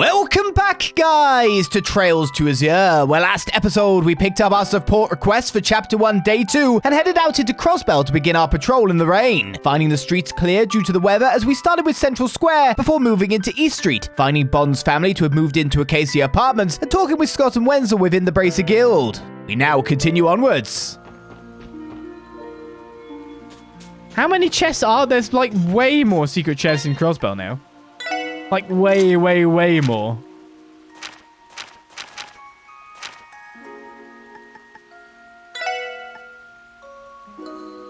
Welcome back, guys, to Trails to Azure, where last episode we picked up our support request for Chapter 1, Day 2, and headed out into Crossbell to begin our patrol in the rain, finding the streets clear due to the weather as we started with Central Square before moving into East Street, finding Bond's family to have moved into Acacia Apartments, and talking with Scott and Wenzel within the Bracer Guild. We now continue onwards. How many chests are there? There's like way more secret chests in Crossbell now. Like way more.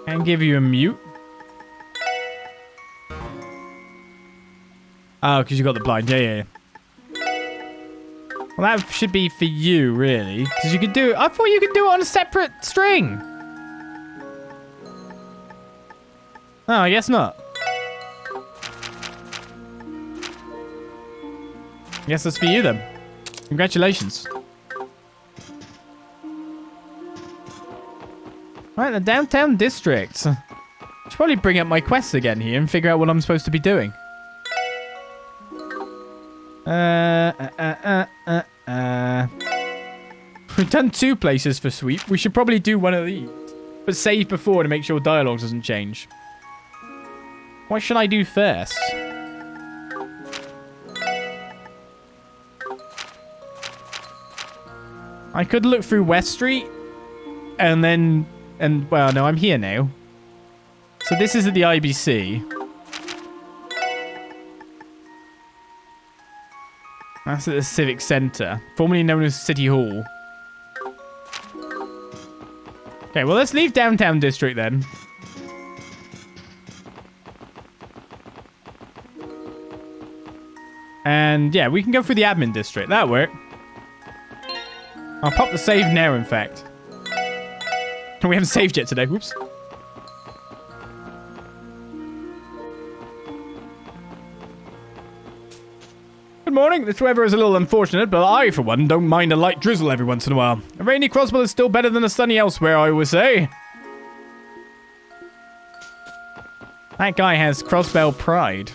And give you a mute. Oh, because you got the blind. Yeah. Well, that should be for you, really. Because you could do it. I thought you could do it on a separate string. Oh, I guess not. Guess that's for you then. Congratulations. Right, the downtown district. Should probably bring up my quests again here and figure out what I'm supposed to be doing. We've done 2 places for sweep. We should probably do one of these. But save before to make sure dialogue doesn't change. What should I do first? I could look through West Street and well, no, I'm here now. So this is at the IBC. That's at the Civic Center, formerly known as City Hall. Okay, well, let's leave Downtown District then. And yeah, we can go through the Admin District. That'll work. I'll pop the save now, in fact. We haven't saved yet today. Whoops. Good morning. This weather is a little unfortunate, but I, for one, don't mind a light drizzle every once in a while. A rainy Crossbell is still better than a sunny elsewhere, I would say. That guy has Crossbell pride.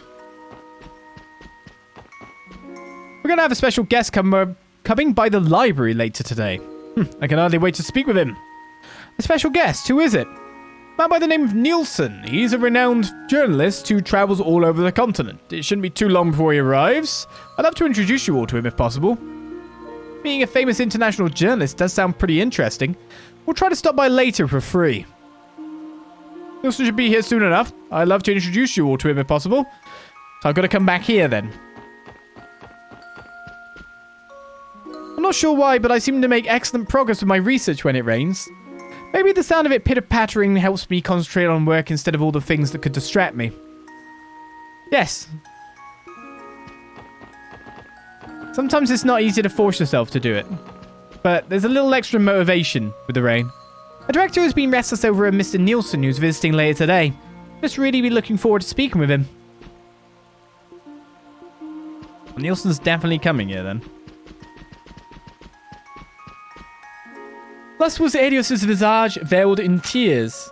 We're going to have a special guest coming by the library later today. I can hardly wait to speak with him. A special guest? Who is it? A man by the name of Nielsen. He's a renowned journalist who travels all over the continent. It shouldn't be too long before he arrives. I'd love to introduce you all to him if possible. Being a famous international journalist does sound pretty interesting. We'll try to stop by later for free. Nielsen should be here soon enough. I'd love to introduce you all to him if possible. So I've got to come back here then. I'm not sure why, but I seem to make excellent progress with my research when it rains. Maybe the sound of it pitter-pattering helps me concentrate on work instead of all the things that could distract me. Yes. Sometimes it's not easy to force yourself to do it. But there's a little extra motivation with the rain. A director has been restless over a Mr. Nielsen who's visiting later today. Just really be looking forward to speaking with him. Well, Nielsen's definitely coming here then. Thus was Adios' visage veiled in tears.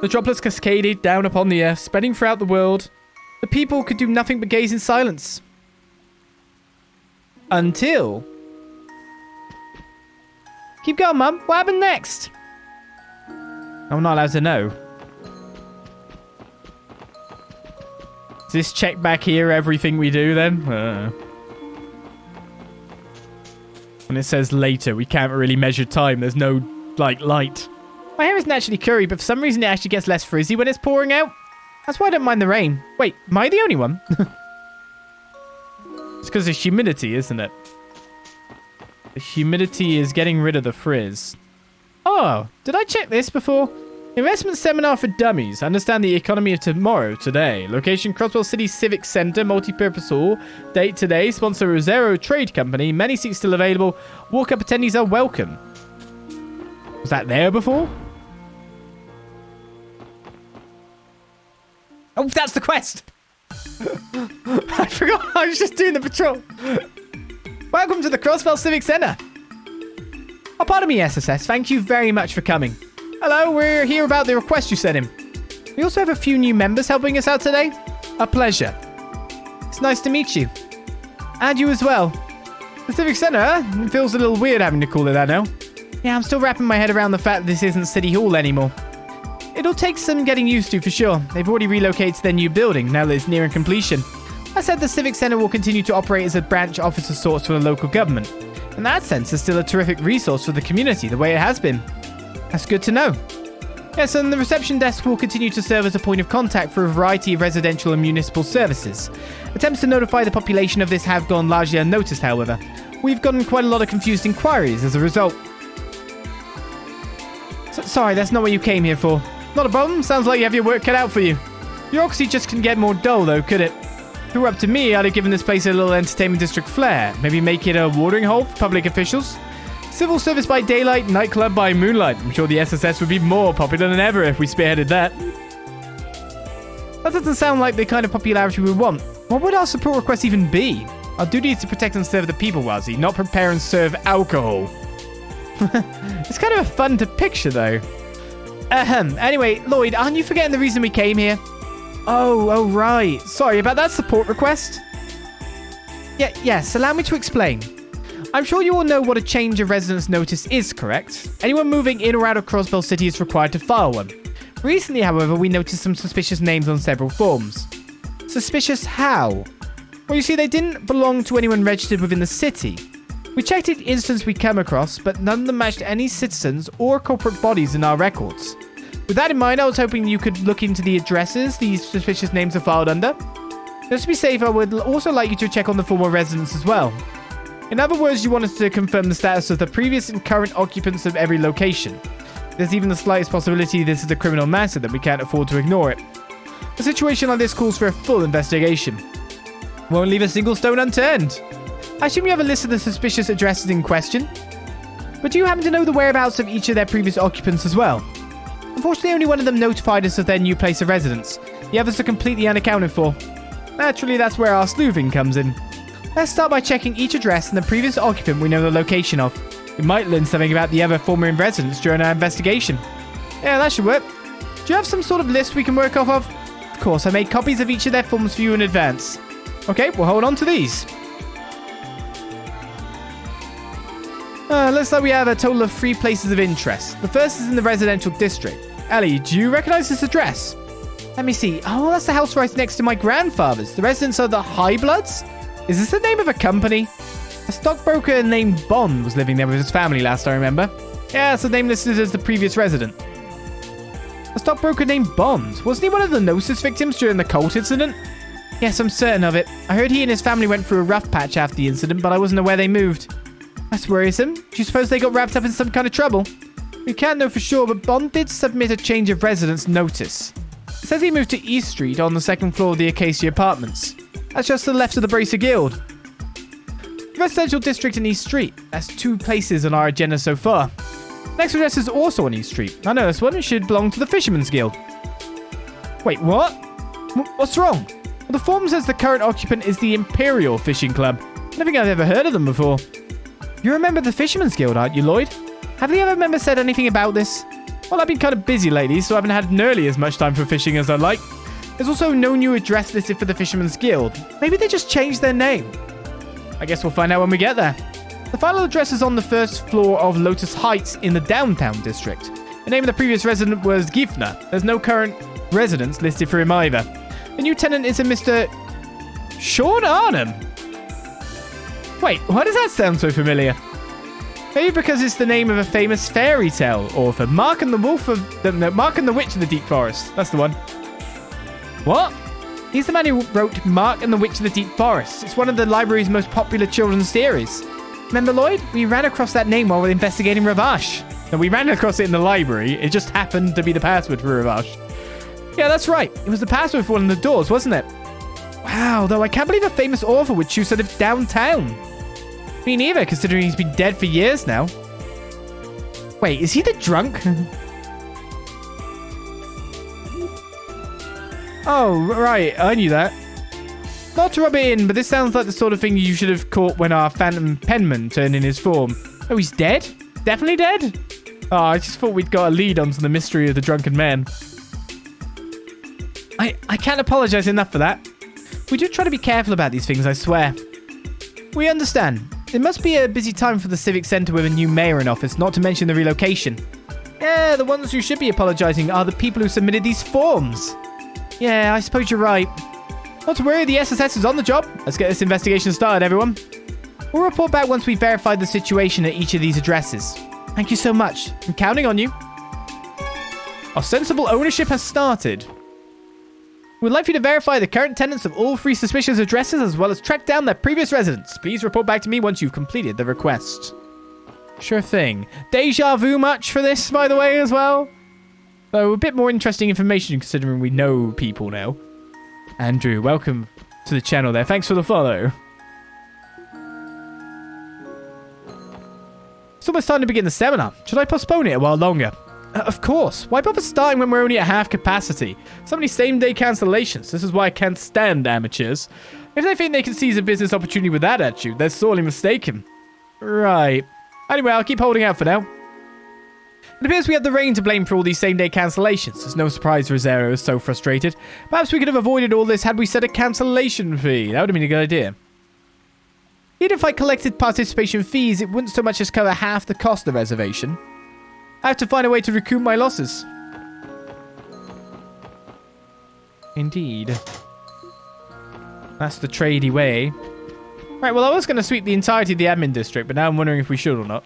The droplets cascaded down upon the earth, spreading throughout the world. The people could do nothing but gaze in silence. Until... Keep going, Mum. What happened next? I'm not allowed to know. Does this check back here everything we do then? When it says later, we can't really measure time. There's no, light. My hair isn't actually curry, but for some reason it actually gets less frizzy when it's pouring out. That's why I don't mind the rain. Wait, am I the only one? It's because of humidity, isn't it? The humidity is getting rid of the frizz. Oh, did I check this before? Investment seminar for dummies. Understand the economy of tomorrow, today. Location, Crossbell City Civic Center, multi-purpose hall. Date today. Sponsor, Rosero Trade Company. Many seats still available. Walk-up attendees are welcome. Was that there before? Oh, that's the quest! I forgot I was just doing the patrol. Welcome to the Crossbell Civic Center. Oh, pardon me, SSS. Thank you very much for coming. Hello, we're here about the request you sent in. We also have a few new members helping us out today. A pleasure. It's nice to meet you. And you as well. The Civic Center, huh? It feels a little weird having to call it that now. Yeah, I'm still wrapping my head around the fact that this isn't City Hall anymore. It'll take some getting used to for sure. They've already relocated to their new building, now that it's nearing completion. I said the Civic Center will continue to operate as a branch office of sorts for the local government. In that sense, it's still a terrific resource for the community, the way it has been. That's good to know. Yes, and the reception desk will continue to serve as a point of contact for a variety of residential and municipal services. Attempts to notify the population of this have gone largely unnoticed, however. We've gotten quite a lot of confused inquiries as a result. Sorry, that's not what you came here for. Not a problem, sounds like you have your work cut out for you. Bureaucracy just couldn't get more dull though, could it? If it were up to me, I'd have given this place a little entertainment district flair. Maybe make it a watering hole for public officials. Civil service by daylight, nightclub by moonlight. I'm sure the SSS would be more popular than ever if we spearheaded that. That doesn't sound like the kind of popularity we want. What would our support request even be? Our duty is to protect and serve the people, Wazzy, not prepare and serve alcohol. It's kind of fun to picture, though. Anyway, Lloyd, aren't you forgetting the reason we came here? Oh, right. Sorry about that support request. Yes, allow me to explain. I'm sure you all know what a change of residence notice is, correct? Anyone moving in or out of Crossbell City is required to file one. Recently, however, we noticed some suspicious names on several forms. Suspicious how? Well, you see, they didn't belong to anyone registered within the city. We checked each instance we come across, but none of them matched any citizens or corporate bodies in our records. With that in mind, I was hoping you could look into the addresses these suspicious names are filed under. Just to be safe, I would also like you to check on the former residents as well. In other words, you want us to confirm the status of the previous and current occupants of every location. There's even the slightest possibility this is a criminal matter that we can't afford to ignore it. A situation like this calls for a full investigation. Won't leave a single stone unturned. I assume you have a list of the suspicious addresses in question. But do you happen to know the whereabouts of each of their previous occupants as well? Unfortunately, only one of them notified us of their new place of residence. The others are completely unaccounted for. Naturally, that's where our sleuthing comes in. Let's start by checking each address and the previous occupant we know the location of. We might learn something about the other former residents during our investigation. Yeah, that should work. Do you have some sort of list we can work off of? Of course, I made copies of each of their forms for you in advance. Okay, we'll hold on to these. Looks like we have a total of 3 places of interest. The first is in the residential district. Ellie, do you recognize this address? Let me see. Oh, that's the house right next to my grandfather's. The residents are the High Bloods? Is this the name of a company? A stockbroker named Bond was living there with his family last I remember. Yeah, that's the name listed as the previous resident. A stockbroker named Bond. Wasn't he one of the Gnosis victims during the cult incident? Yes, I'm certain of it. I heard he and his family went through a rough patch after the incident, but I wasn't aware they moved. That's worrisome. Do you suppose they got wrapped up in some kind of trouble? We can't know for sure, but Bond did submit a change of residence notice. It says he moved to East Street on the 2nd floor of the Acacia Apartments. That's just to the left of the Bracer Guild. The residential district in East Street. That's 2 places on our agenda so far. Next address is also on East Street. I know this one. It should belong to the Fisherman's Guild. Wait, what? What's wrong? Well, the form says the current occupant is the Imperial Fishing Club. I don't think I've ever heard of them before. You're a member of the Fisherman's Guild, aren't you, Lloyd? Have the other members said anything about this? Well, I've been kind of busy lately, so I haven't had nearly as much time for fishing as I'd like. There's also no new address listed for the Fisherman's Guild. Maybe they just changed their name. I guess we'll find out when we get there. The final address is on the 1st floor of Lotus Heights in the downtown district. The name of the previous resident was Gifner. There's no current residents listed for him either. The new tenant is a Mr. Sean Arnhem. Wait, why does that sound so familiar? Maybe because it's the name of a famous fairy tale author, Mark and the Witch of the Deep Forest. That's the one. What? He's the man who wrote Mark and the Witch of the Deep Forest. It's one of the library's most popular children's series. Remember, Lloyd? We ran across that name while we were investigating Ravash. No, we ran across it in the library. It just happened to be the password for Ravash. Yeah, that's right. It was the password for one of the doors, wasn't it? Wow, though I can't believe a famous author would choose to live downtown. Me neither, considering he's been dead for years now. Wait, is he the drunk? Oh, right, I knew that. Not to rub it in, but this sounds like the sort of thing you should have caught when our phantom penman turned in his form. Oh, he's dead? Definitely dead? Oh, I just thought we'd got a lead onto the mystery of the drunken man. I can't apologize enough for that. We do try to be careful about these things, I swear. We understand. It must be a busy time for the Civic Center with a new mayor in office, not to mention the relocation. Yeah, the ones who should be apologizing are the people who submitted these forms. Yeah, I suppose you're right. Not to worry, the SSS is on the job. Let's get this investigation started, everyone. We'll report back once we've verified the situation at each of these addresses. Thank you so much. I'm counting on you. Ostensible Ownership has started. We'd like you to verify the current tenants of all 3 suspicious addresses as well as track down their previous residents. Please report back to me once you've completed the request. Sure thing. Deja vu much for this, by the way, as well? Though a bit more interesting information considering we know people now. Andrew, welcome to the channel there. Thanks for the follow. It's almost time to begin the seminar. Should I postpone it a while longer? Of course. Why bother starting when we're only at half capacity? So many same-day cancellations. This is why I can't stand amateurs. If they think they can seize a business opportunity with that attitude, they're sorely mistaken. Right. Anyway, I'll keep holding out for now. It appears we have the rain to blame for all these same-day cancellations. It's no surprise Rosero is so frustrated. Perhaps we could have avoided all this had we set a cancellation fee. That would have been a good idea. Even if I collected participation fees, it wouldn't so much as cover half the cost of the reservation. I have to find a way to recoup my losses. Indeed. That's the tradey way. Right, well, I was going to sweep the entirety of the admin district, but now I'm wondering if we should or not.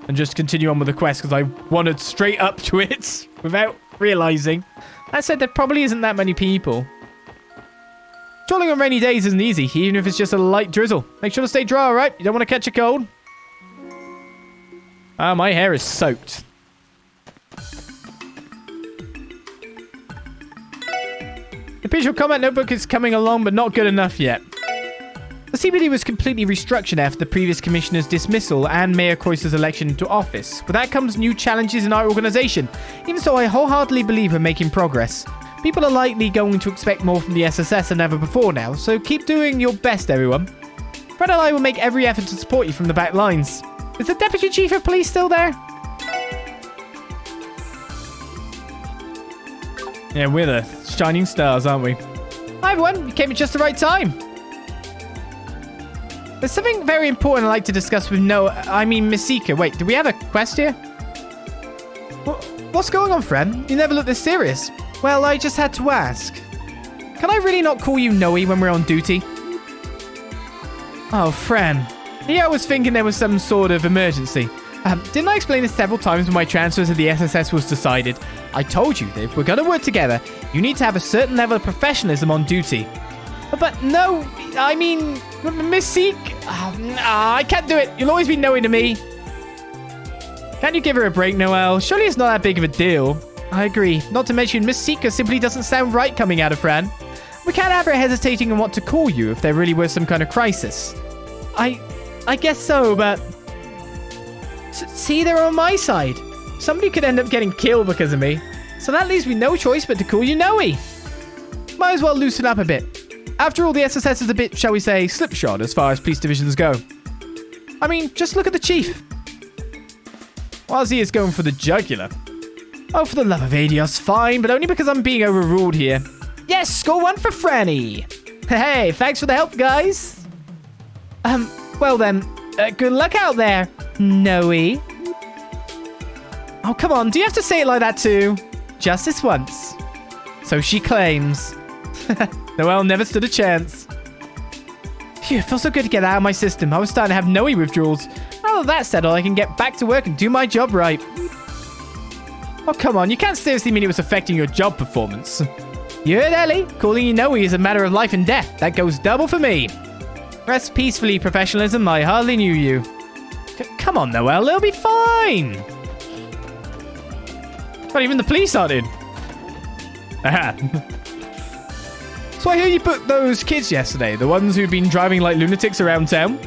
And just continue on with the quest, because I wandered straight up to it without realizing. That said, there probably isn't that many people. Trolling on rainy days isn't easy, even if it's just a light drizzle. Make sure to stay dry, alright? You don't want to catch a cold? Ah, my hair is soaked. The visual combat notebook is coming along, but not good enough yet. The CBD was completely restructured after the previous commissioner's dismissal and Mayor Croyce's election into office. With that comes new challenges in our organization. Even so, I wholeheartedly believe we're making progress. People are likely going to expect more from the SSS than ever before now, so keep doing your best, everyone. Fred and I will make every effort to support you from the back lines. Is the Deputy Chief of Police still there? Yeah, we're the shining stars, aren't we? Hi, everyone. You came at just the right time. There's something very important I'd like to discuss with Misika. Wait, do we have a quest here? What's going on, friend? You never look this serious. Well, I just had to ask. Can I really not call you Noe when we're on duty? Oh, friend. Yeah, I was thinking there was some sort of emergency. Didn't I explain this several times when my transfer to the SSS was decided? I told you that if we're going to work together, you need to have a certain level of professionalism on duty. But no, I mean, Mystique. I can't do it. You'll always be Noe to me. Can't you give her a break, Noelle? Surely it's not that big of a deal. I agree. Not to mention, Miss Sika simply doesn't sound right coming out of Fran. We can't have her hesitating on what to call you if there really was some kind of crisis. I guess so, but... See, they're on my side. Somebody could end up getting killed because of me. So that leaves me no choice but to call you Noe. Might as well loosen up a bit. After all, the SSS is a bit, shall we say, slipshod as far as police divisions go. I mean, just look at the chief. Wazzy is going for the jugular. Oh, for the love of Adios, fine, but only because I'm being overruled here. Yes, score 1 for Franny. Hey, thanks for the help, guys. Well then, good luck out there, Noe. Oh, come on, do you have to say it like that too? Just this once. So she claims. Noelle never stood a chance. Phew, it feels so good to get that out of my system. I was starting to have Noe withdrawals. Now that that's settled, I can get back to work and do my job right. Oh, come on, you can't seriously mean it was affecting your job performance. You heard Ellie? Calling you Noe is a matter of life and death. That goes double for me. Rest peacefully, professionalism. I hardly knew you. Come on, Noelle, it'll be fine. Not even the police aren't in. Aha. So I hear you booked those kids yesterday, the ones who'd been driving like lunatics around town?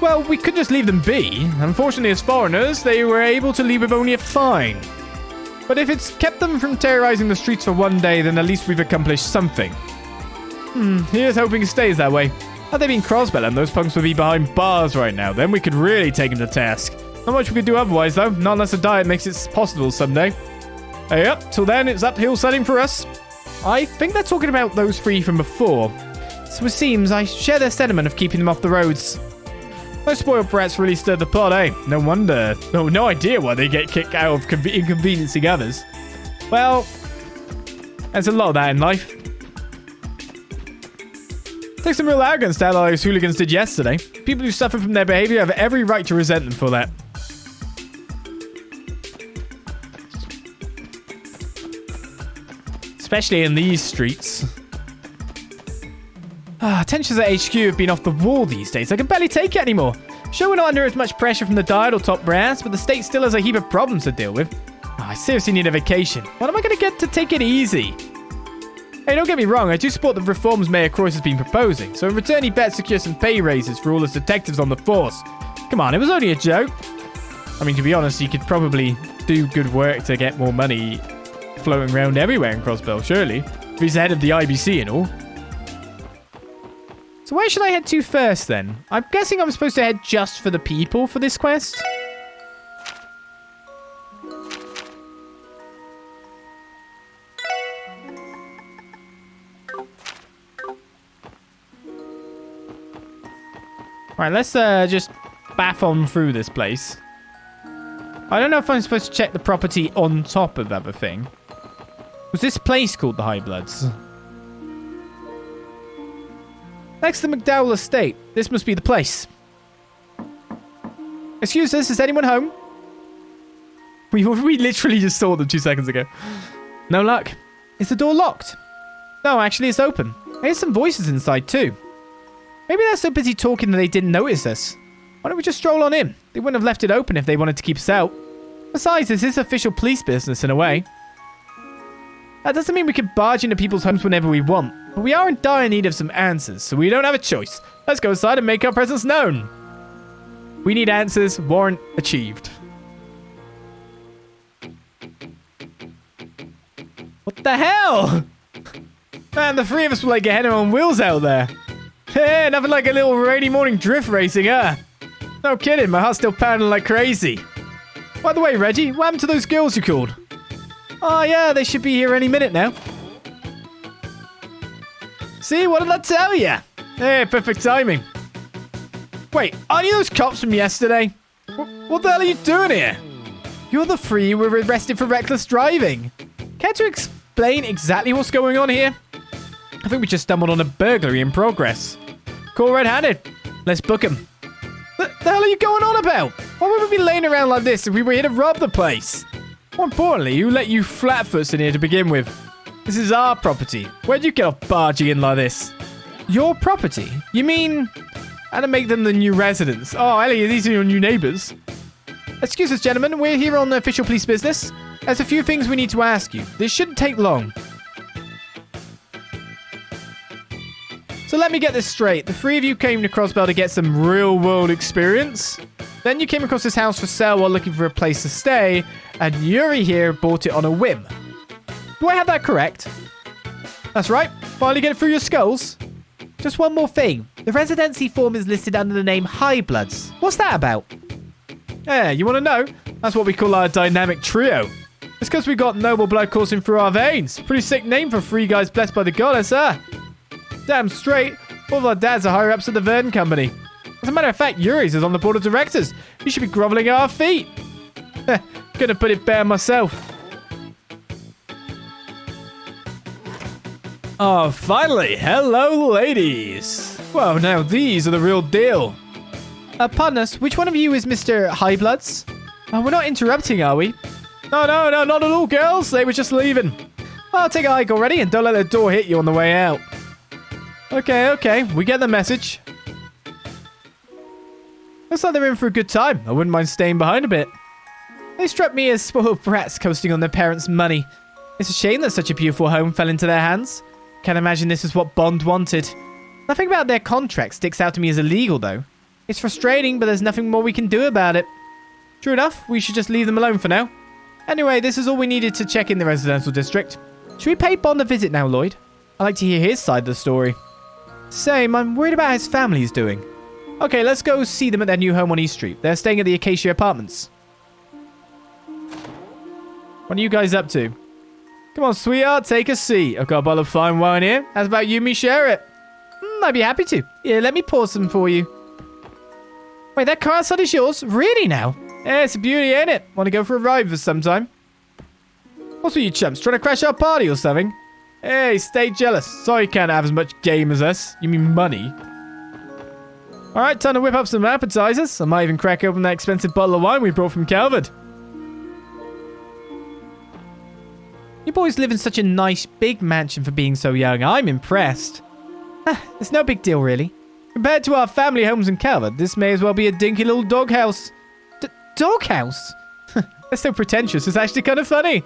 Well, we couldn't just leave them be. Unfortunately, as foreigners, they were able to leave with only a fine. But if it's kept them from terrorizing the streets for one day, then at least we've accomplished something. Here's hoping it stays that way. Had they been Crossbell and those punks would be behind bars right now, then we could really take them to task. Not much we could do otherwise, though. Not unless the diet makes it possible someday. Yep, till then, it's uphill sledding for us. I think they're talking about those 3 from before. So it seems I share their sentiment of keeping them off the roads. Those spoiled brats really stirred the pot, eh? No wonder. No idea why they get kicked out of inconveniencing others. Well, there's a lot of that in life. Takes some real arrogance to how those hooligans did yesterday. People who suffer from their behavior have every right to resent them for that. Especially in these streets. Tensions at HQ have been off the wall these days. I can barely take it anymore. Sure, we're not under as much pressure from the Dial or top brass, but the state still has a heap of problems to deal with. I seriously need a vacation. When am I going to get to take it easy? Hey, don't get me wrong, I do support the reforms Mayor Croix has been proposing, so in return he better secure some pay raises for all his detectives on the force. Come on, it was only a joke. I mean, to be honest, he could probably do good work to get more money floating around everywhere in Crossbell, surely. If he's the head of the IBC and all. So where should I head to first, then? I'm guessing I'm supposed to head just for the people for this quest. Alright, let's just baff on through this place. I don't know if I'm supposed to check the property on top of everything. Was this place called the High Bloods? Next to the McDowell Estate. This must be the place. Excuse us, is anyone home? We literally just saw them 2 seconds ago. No luck. Is the door locked? No, actually it's open. I hear some voices inside too. Maybe they're so busy talking that they didn't notice us. Why don't we just stroll on in? They wouldn't have left it open if they wanted to keep us out. Besides, this is official police business in a way. That doesn't mean we can barge into people's homes whenever we want. But we are in dire need of some answers, so we don't have a choice. Let's go inside and make our presence known. We need answers. Warrant achieved. What the hell? Man, the three of us were like getting on wheels out there. Hey, nothing like a little rainy morning drift racing, huh? No kidding, my heart's still pounding like crazy. By the way, Reggie, what happened to those girls you called? Oh yeah, they should be here any minute now. See, what did I tell ya? Hey, perfect timing. Wait, aren't you those cops from yesterday? What the hell are you doing here? You're the three who were arrested for reckless driving. Care to explain exactly what's going on here? I think we just stumbled on a burglary in progress. Caught red-handed. Let's book him. The hell are you going on about? Why would we be laying around like this if we were here to rob the place? More importantly, who let you flatfoots in here to begin with? This is our property. Where'd you get off barging in like this? Your property? You mean... and to make them the new residents. Oh, Ellie, these are your new neighbors. Excuse us, gentlemen. We're here on official police business. There's a few things we need to ask you. This shouldn't take long. So let me get this straight. The three of you came to Crossbell to get some real-world experience. Then you came across this house for sale while looking for a place to stay, and Yuri here bought it on a whim. Do I have that correct? That's right. Finally get it through your skulls. Just one more thing. The residency form is listed under the name High Bloods. What's that about? Yeah, you want to know? That's what we call our dynamic trio. It's because we got noble blood coursing through our veins. Pretty sick name for three guys blessed by the goddess, huh? Damn straight. All of our dads are higher-ups at the Verdon Company. As a matter of fact, Yuri's is on the board of directors. You should be groveling at our feet. Couldn't put it better myself. Oh, finally. Hello, ladies. Well, now these are the real deal. Pardon us, which one of you is Mr. Highbloods? We're not interrupting, are we? No, not at all, girls. They were just leaving. I'll take a hike already and don't let the door hit you on the way out. Okay. We get the message. Looks like they're in for a good time. I wouldn't mind staying behind a bit. They struck me as spoiled brats coasting on their parents' money. It's a shame that such a beautiful home fell into their hands. Can't imagine this is what Bond wanted. Nothing about their contract sticks out to me as illegal, though. It's frustrating, but there's nothing more we can do about it. True enough, we should just leave them alone for now. Anyway, this is all we needed to check in the residential district. Should we pay Bond a visit now, Lloyd? I'd like to hear his side of the story. Same, I'm worried about how his family's doing. Okay, let's go see them at their new home on East Street. They're staying at the Acacia Apartments. What are you guys up to? Come on, sweetheart, take a seat. I've got a bottle of fine wine here. How's about you and me share it? I'd be happy to. Yeah, let me pour some for you. Wait, that car outside is yours? Really now? Yeah, it's a beauty, ain't it? Want to go for a ride for some time? What's with you chumps? Trying to crash our party or something? Hey, stay jealous. Sorry you can't have as much game as us. You mean money? Alright, time to whip up some appetizers. I might even crack open that expensive bottle of wine we brought from Calvert. You boys live in such a nice, big mansion for being so young. I'm impressed. It's no big deal, really. Compared to our family homes in Calvert, this may as well be a dinky little doghouse. Doghouse? That's so pretentious. It's actually kind of funny.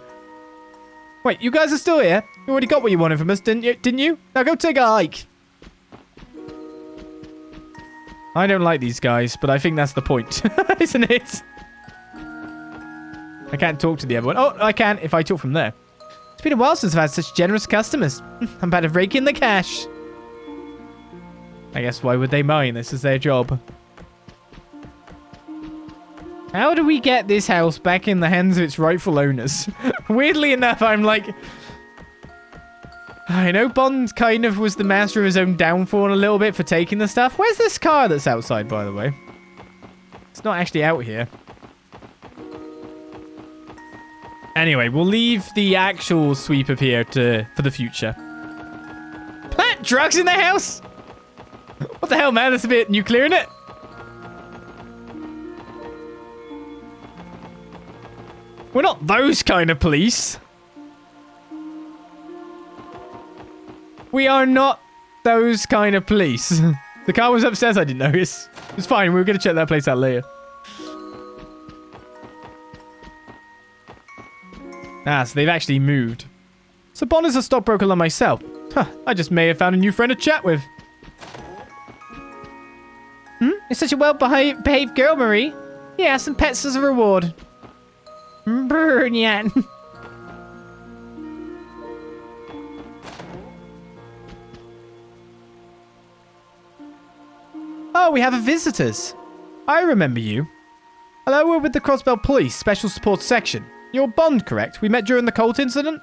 Wait, you guys are still here? You already got what you wanted from us, didn't you? Now go take a hike. I don't like these guys, but I think that's the point, isn't it? I can't talk to the other one. Oh, I can if I talk from there. It's been a while since I've had such generous customers. I'm about to rake in the cash. I guess why would they mind? This is their job. How do we get this house back in the hands of its rightful owners? Weirdly enough, I'm like... I know Bond kind of was the master of his own downfall a little bit for taking the stuff. Where's this car that's outside, by the way? It's not actually out here. Anyway, we'll leave the actual sweep of here for the future. Plant drugs in the house? What the hell, man? That's a bit nuclear, isn't it? We're not those kind of police. We are not those kind of police. The car was upstairs, I didn't notice. It's fine, we were going to check that place out later. Ah, so they've actually moved. So Bond is a stockbroker like myself. Huh, I just may have found a new friend to chat with. You're such a well-behaved girl, Marie. Yeah, some pets as a reward. Burn, yeah. Oh, we have visitors. I remember you. Hello, we're with the Crossbell Police Special Support Section. You're Bond, correct? We met during the cult incident?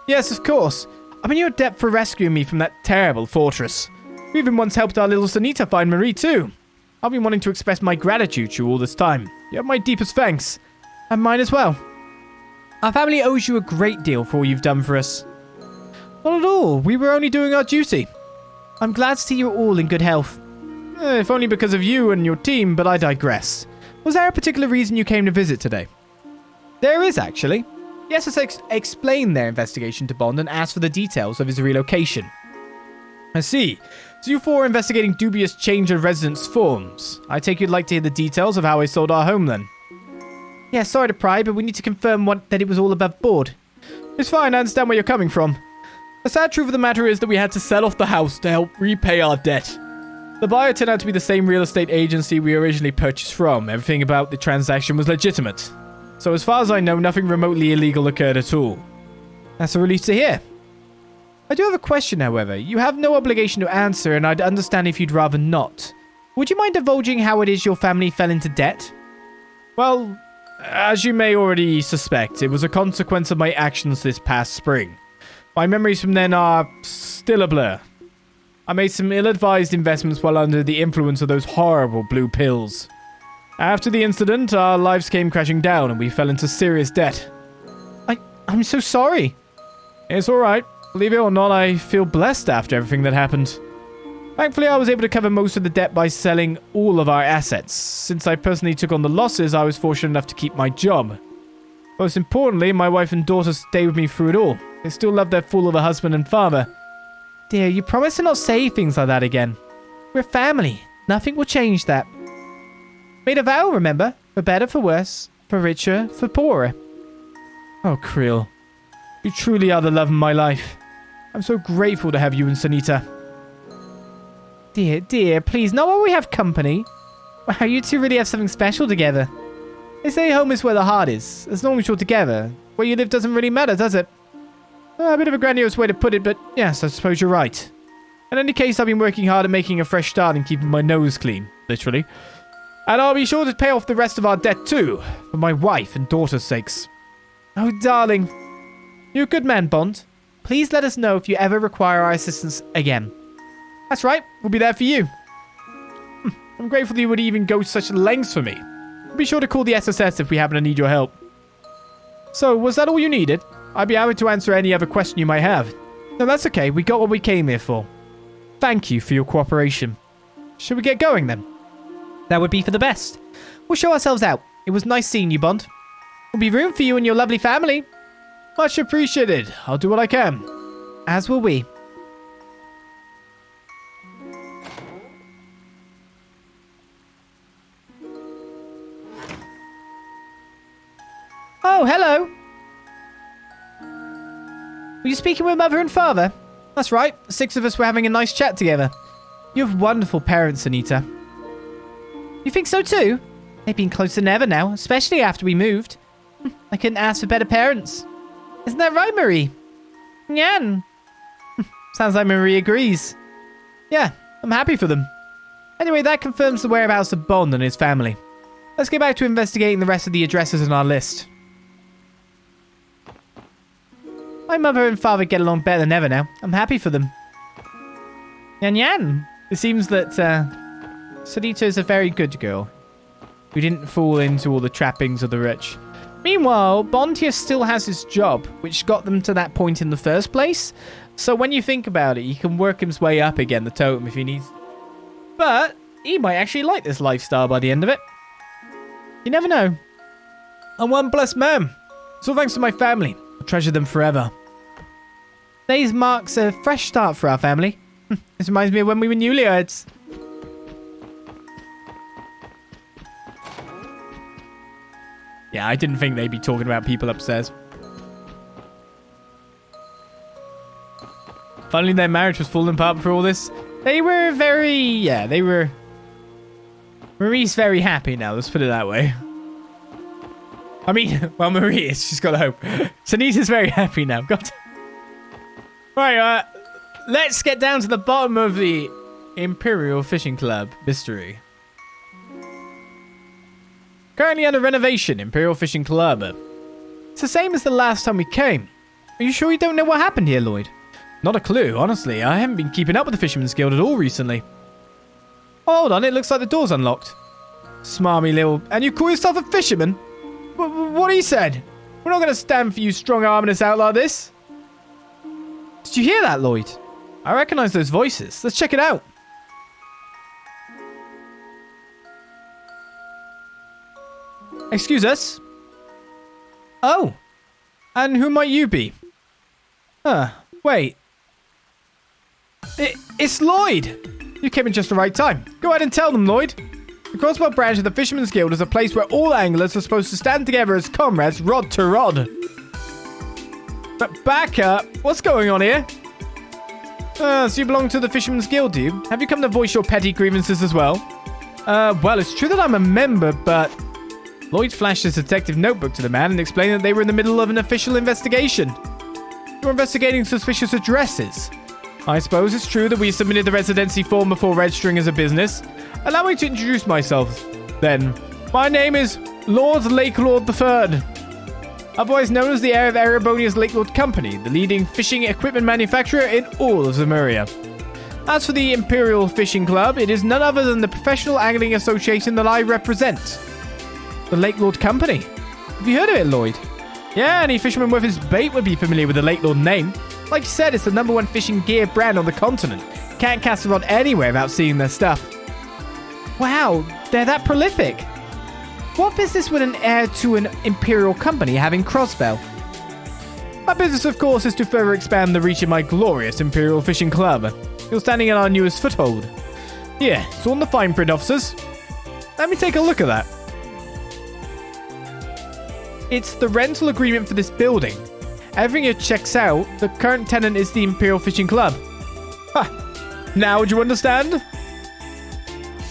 Yes, of course. I'm in your debt for rescuing me from that terrible fortress. We even once helped our little Sanita find Marie, too. I've been wanting to express my gratitude to you all this time. You have my deepest thanks. And mine as well. Our family owes you a great deal for all you've done for us. Not at all. We were only doing our duty. I'm glad to see you're all in good health. If only because of you and your team, but I digress. Was there a particular reason you came to visit today? There is, actually. Yes, let's explain their investigation to Bond and ask for the details of his relocation. I see. So you four are investigating dubious change of residence forms. I take you'd like to hear the details of how I sold our home then. Yeah, sorry to pry, but we need to confirm that it was all above board. It's fine, I understand where you're coming from. The sad truth of the matter is that we had to sell off the house to help repay our debt. The buyer turned out to be the same real estate agency we originally purchased from. Everything about the transaction was legitimate. So as far as I know, nothing remotely illegal occurred at all. That's a relief to hear. I do have a question, however. You have no obligation to answer, and I'd understand if you'd rather not. Would you mind divulging how it is your family fell into debt? Well, as you may already suspect, it was a consequence of my actions this past spring. My memories from then are still a blur. I made some ill-advised investments while under the influence of those horrible blue pills. After the incident, our lives came crashing down and we fell into serious debt. I'm so sorry. It's alright. Believe it or not, I feel blessed after everything that happened. Thankfully, I was able to cover most of the debt by selling all of our assets. Since I personally took on the losses, I was fortunate enough to keep my job. Most importantly, my wife and daughter stayed with me through it all. They still love their fool of a husband and father. Dear, you promised to not say things like that again. We're family. Nothing will change that. Made a vow, remember? For better, for worse. For richer, for poorer. Oh, Krill. You truly are the love of my life. I'm so grateful to have you and Sanita. Dear, please, not while we have company. Wow, you two really have something special together. They say home is where the heart is. As long as you're together. Where you live doesn't really matter, does it? A bit of a grandiose way to put it, but yes, I suppose you're right. In any case, I've been working hard at making a fresh start and keeping my nose clean, literally. And I'll be sure to pay off the rest of our debt too, for my wife and daughter's sakes. Oh, darling. You're a good man, Bond. Please let us know if you ever require our assistance again. That's right. We'll be there for you. I'm grateful you would even go to such lengths for me. Be sure to call the SSS if we happen to need your help. So, was that all you needed? I'd be happy to answer any other question you might have. No, that's okay. We got what we came here for. Thank you for your cooperation. Should we get going then? That would be for the best. We'll show ourselves out. It was nice seeing you, Bond. There'll be room for you and your lovely family. Much appreciated. I'll do what I can. As will we. Oh, hello. Were you speaking with Mother and Father? That's right. The 6 of us were having a nice chat together. You have wonderful parents, Anita. You think so too? They've been closer than ever now, especially after we moved. I couldn't ask for better parents. Isn't that right, Marie? Yeah. Sounds like Marie agrees. Yeah, I'm happy for them. Anyway, that confirms the whereabouts of Bond and his family. Let's get back to investigating the rest of the addresses on our list. My mother and father get along better than ever now. I'm happy for them. Yan. It seems that Sarita is a very good girl who didn't fall into all the trappings of the rich. Meanwhile, Bond here still has his job, which got them to that point in the first place. So when you think about it, he can work his way up again the totem if he needs. But he might actually like this lifestyle by the end of it. You never know. I'm one blessed man. So thanks to my family. I'll treasure them forever. Today's marks a fresh start for our family. This reminds me of when we were newlyweds. Yeah, I didn't think they'd be talking about people upstairs. Finally, their marriage was falling apart for all this. They were they were... Marie's very happy now, let's put it that way. I mean, well, Marie is. She's got a hope. Sunita's very happy now. God. Right, let's get down to the bottom of the Imperial Fishing Club mystery. Currently under renovation, Imperial Fishing Club. It's the same as the last time we came. Are you sure you don't know what happened here, Lloyd? Not a clue, honestly. I haven't been keeping up with the Fisherman's Guild at all recently. Oh, hold on, it looks like the door's unlocked. Smarmy little... And you call yourself a fisherman? What he said? We're not going to stand for you strong-arming us out like this. Did you hear that, Lloyd? I recognize those voices. Let's check it out. Excuse us? Oh. And who might you be? Wait. It's Lloyd! You came in just the right time. Go ahead and tell them, Lloyd. The Crossbell branch of the Fisherman's Guild is a place where all anglers are supposed to stand together as comrades, rod to rod. But back up. What's going on here? So you belong to the Fisherman's Guild, do you? Have you come to voice your petty grievances as well? Well, it's true that I'm a member, but... Lloyd flashed his detective notebook to the man and explained that they were in the middle of an official investigation. You're investigating suspicious addresses. I suppose it's true that we submitted the residency form before registering as a business. Allow me to introduce myself, then. My name is Lord Lakelord III, otherwise known as the heir of Erebonia's Lakelord Company, the leading fishing equipment manufacturer in all of Zemuria. As for the Imperial Fishing Club, it is none other than the professional angling association that I represent. The Lakelord Company. Have you heard of it, Lloyd? Yeah, any fisherman worth his bait would be familiar with the Lakelord name. Like you said, it's the #1 fishing gear brand on the continent. Can't cast a rod anywhere without seeing their stuff. Wow, they're that prolific. What business would an heir to an Imperial company have in Crossbell? My business, of course, is to further expand the reach of my glorious Imperial Fishing Club. You're standing at our newest foothold. Here, it's on the fine print, officers. Let me take a look at that. It's the rental agreement for this building. Everything here checks out. The current tenant is the Imperial Fishing Club. Ha! Now do you understand?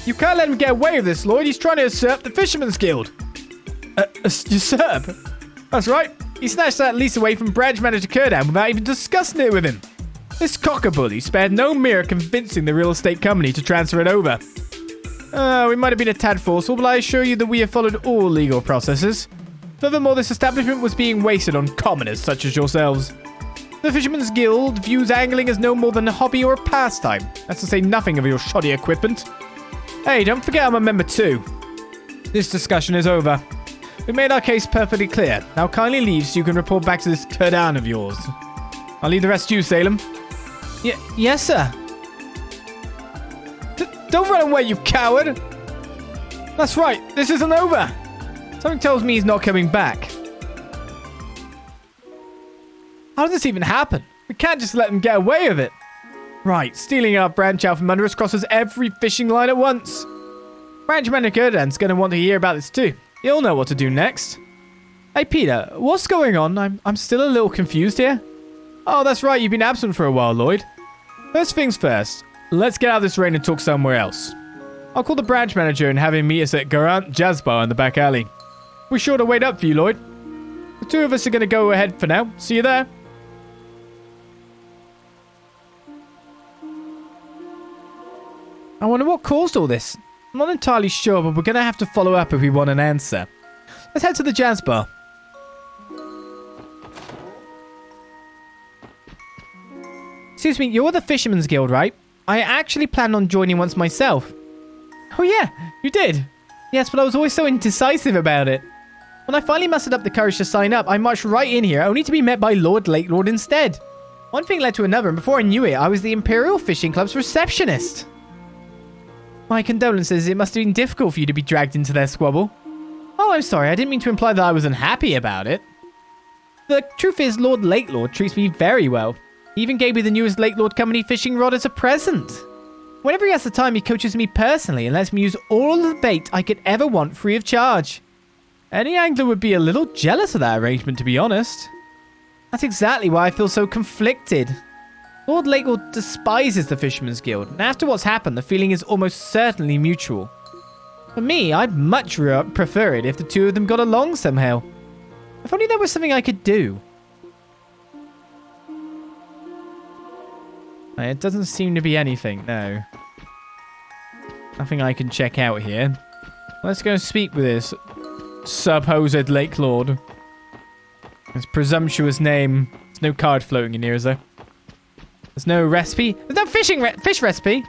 You can't let him get away with this, Lloyd. He's trying to usurp the Fisherman's Guild. Usurp? That's right. He snatched that lease away from branch manager Kurdan without even discussing it with him. This cockabully spared no mere convincing the real estate company to transfer it over. We might have been a tad forceful, but I assure you that we have followed all legal processes. Furthermore, this establishment was being wasted on commoners such as yourselves. The Fisherman's Guild views angling as no more than a hobby or a pastime. That's to say nothing of your shoddy equipment. Hey, don't forget I'm a member too. This discussion is over. We made our case perfectly clear. Now kindly leave so you can report back to this Kurdan of yours. I'll leave the rest to you, Salem. Yes, sir. Don't run away, you coward! That's right, this isn't over. Something tells me he's not coming back. How did this even happen? We can't just let him get away with it. Right, stealing our branch out from under us crosses every fishing line at once. Branch manager Kurdan's going to want to hear about this too. He'll know what to do next. Hey Peter, what's going on? I'm still a little confused here. Oh, that's right, you've been absent for a while, Lloyd. First things first, let's get out of this rain and talk somewhere else. I'll call the branch manager and have him meet us at Garant Jazz Bar in the back alley. We're sure to wait up for you, Lloyd. The two of us are going to go ahead for now. See you there. I wonder what caused all this. I'm not entirely sure, but we're going to have to follow up if we want an answer. Let's head to the jazz bar. Excuse me, you're the Fisherman's Guild, right? I actually planned on joining once myself. Oh yeah, you did. Yes, but I was always so indecisive about it. When I finally mustered up the courage to sign up, I marched right in here, only to be met by Lord Lakelord instead. One thing led to another, and before I knew it, I was the Imperial Fishing Club's receptionist. My condolences, it must have been difficult for you to be dragged into their squabble. Oh, I'm sorry, I didn't mean to imply that I was unhappy about it. The truth is, Lord Lakelord treats me very well. He even gave me the newest Lakelord Company fishing rod as a present. Whenever he has the time, he coaches me personally and lets me use all of the bait I could ever want free of charge. Any angler would be a little jealous of that arrangement, to be honest. That's exactly why I feel so conflicted. Lord Lakelord despises the Fisherman's Guild, and after what's happened, the feeling is almost certainly mutual. For me, I'd much prefer it if the two of them got along somehow. If only there was something I could do. It doesn't seem to be anything, no. Nothing I can check out here. Let's go speak with this supposed Lakelord. His presumptuous name. There's no card floating in here, is there? There's no recipe. There's no fish recipe.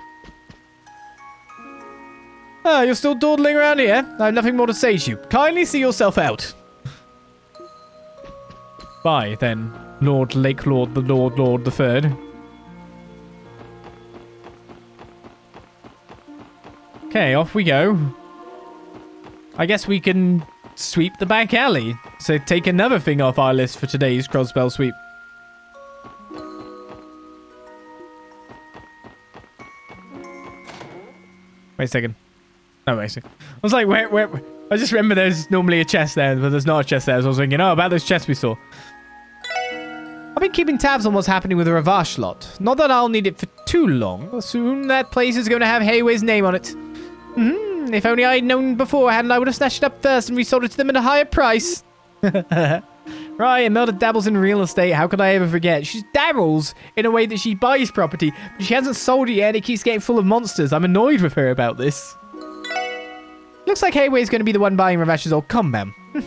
Oh, you're still dawdling around here? I have nothing more to say to you. Kindly see yourself out. Bye, then, Lord Lakelord, the Lord the Third. Okay, off we go. I guess we can sweep the back alley. So take another thing off our list for today's Crossbell sweep. Wait a second. No, wait a second. I was like, where? I just remember there's normally a chest there, but there's not a chest there. So I was thinking, oh, about those chests we saw. I've been keeping tabs on what's happening with the Ravash lot. Not that I'll need it for too long. Soon that place is going to have Hayway's name on it. If only I'd known beforehand, I would have snatched it up first and resold it to them at a higher price. Right, Imelda dabbles in real estate. How could I ever forget? She dabbles in a way that she buys property, but she hasn't sold it yet and it keeps getting full of monsters. I'm annoyed with her about this. Looks like Hayway's going to be the one buying Ravash's old compound. You're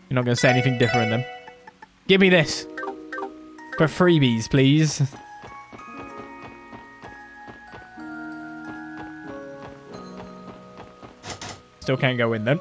not going to say anything different then. Give me this. For freebies, please. Still can't go in then.